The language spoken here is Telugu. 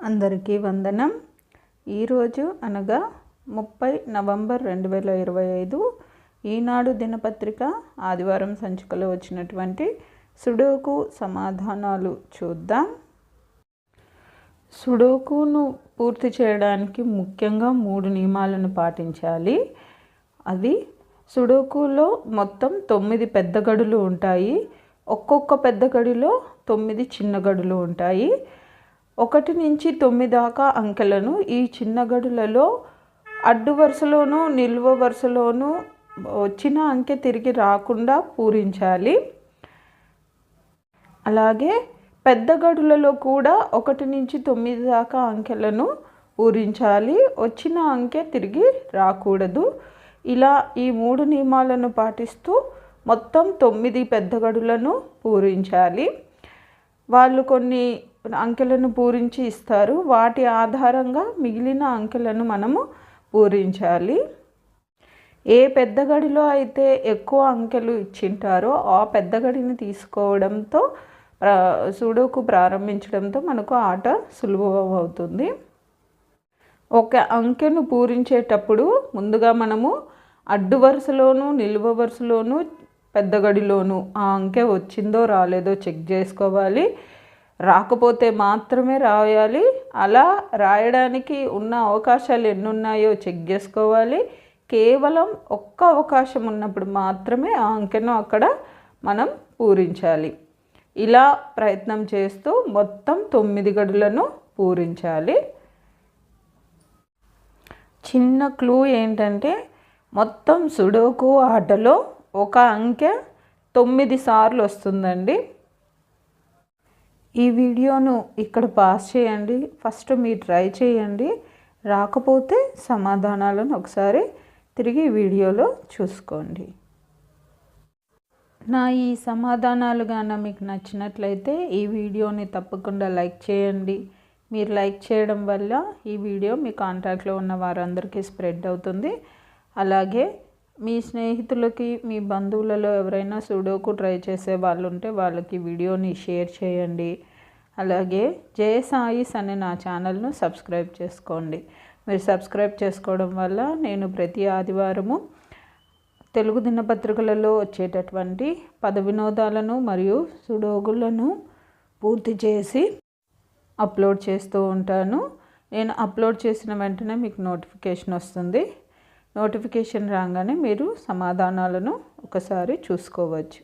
అందరికీ వందనం. ఈరోజు అనగా 30 నవంబర్ 2025 ఈనాడు దినపత్రిక ఆదివారం సంచికలో వచ్చినటువంటి సుడోకు సమాధానాలు చూద్దాం. సుడోకును పూర్తి చేయడానికి ముఖ్యంగా 3 నియమాలను పాటించాలి. అది సుడోకులో మొత్తం 9 పెద్ద గడులు ఉంటాయి. ఒక్కొక్క పెద్ద గడిలో 9 చిన్న గడులు ఉంటాయి. 1 నుంచి 9 దాకా అంకెలను ఈ చిన్న గడులలో అడ్డు వరుసలోనూ నిలువ వరుసలోనూ వచ్చిన అంకె తిరిగి రాకుండా పూరించాలి. అలాగే పెద్ద గడులలో కూడా 1 నుంచి 9 దాకా అంకెలను పూరించాలి. వచ్చిన అంకె తిరిగి రాకూడదు. ఇలా ఈ 3 నియమాలను పాటిస్తూ మొత్తం 9 పెద్ద గడులను పూరించాలి. వాళ్ళు కొన్ని అంకెలను పూరించి ఇస్తారు. వాటి ఆధారంగా మిగిలిన అంకెలను మనము పూరించాలి. ఏ పెద్ద గడిలో అయితే ఎక్కువ అంకెలు ఇచ్చింటారో ఆ పెద్ద గడిని తీసుకోవడంతో సుడోకు ప్రారంభించడంతో మనకు ఆట సులభం అవుతుంది. ఒక అంకెను పూరించేటప్పుడు ముందుగా మనము అడ్డు వరుసలోను నిలువ వరుసలోను పెద్ద గడిలోను ఆ అంకె వచ్చిందో రాలేదో చెక్ చేసుకోవాలి. రాకపోతే మాత్రమే రాయాలి. అలా రాయడానికి ఉన్న అవకాశాలు ఎన్నున్నాయో చెక్ చేసుకోవాలి. కేవలం ఒక్క అవకాశం ఉన్నప్పుడు మాత్రమే ఆ అంకెను అక్కడ మనం పూరించాలి. ఇలా ప్రయత్నం చేస్తూ మొత్తం 9 గడులను పూరించాలి. చిన్న క్లూ ఏంటంటే మొత్తం సుడోకు ఆటలో ఒక అంకె 9 సార్లు వస్తుందండి. ఈ వీడియోను ఇక్కడ పాస్ చేయండి. ఫస్ట్ మీరు ట్రై చేయండి. రాకపోతే సమాధానాలను ఒకసారి తిరిగి వీడియోలో చూసుకోండి. నా ఈ సమాధానాలు గాన మీకు నచ్చినట్లయితే ఈ వీడియోని తప్పకుండా లైక్ చేయండి. మీరు లైక్ చేయడం వల్ల ఈ వీడియో మీ కాంటాక్ట్లో ఉన్న వారందరికీ స్ప్రెడ్ అవుతుంది. అలాగే మీ స్నేహితులకి మీ బంధువులలో ఎవరైనా సుడోకు ట్రై చేసే వాళ్ళు ఉంటే వాళ్ళకి వీడియోని షేర్ చేయండి. అలాగే జయ సాయిస్ అనే నా ఛానల్ను సబ్స్క్రైబ్ చేసుకోండి. మీరు సబ్స్క్రైబ్ చేసుకోవడం వల్ల నేను ప్రతి ఆదివారము తెలుగు దినపత్రికలలో వచ్చేటటువంటి పద వినోదాలను మరియు సుడోకులను పూర్తి చేసి అప్లోడ్ చేస్తూ ఉంటాను. నేను అప్లోడ్ చేసిన వెంటనే మీకు నోటిఫికేషన్ వస్తుంది. నోటిఫికేషన్ రాగానే మీరు సమాధానాలను ఒకసారి చూసుకోవచ్చు.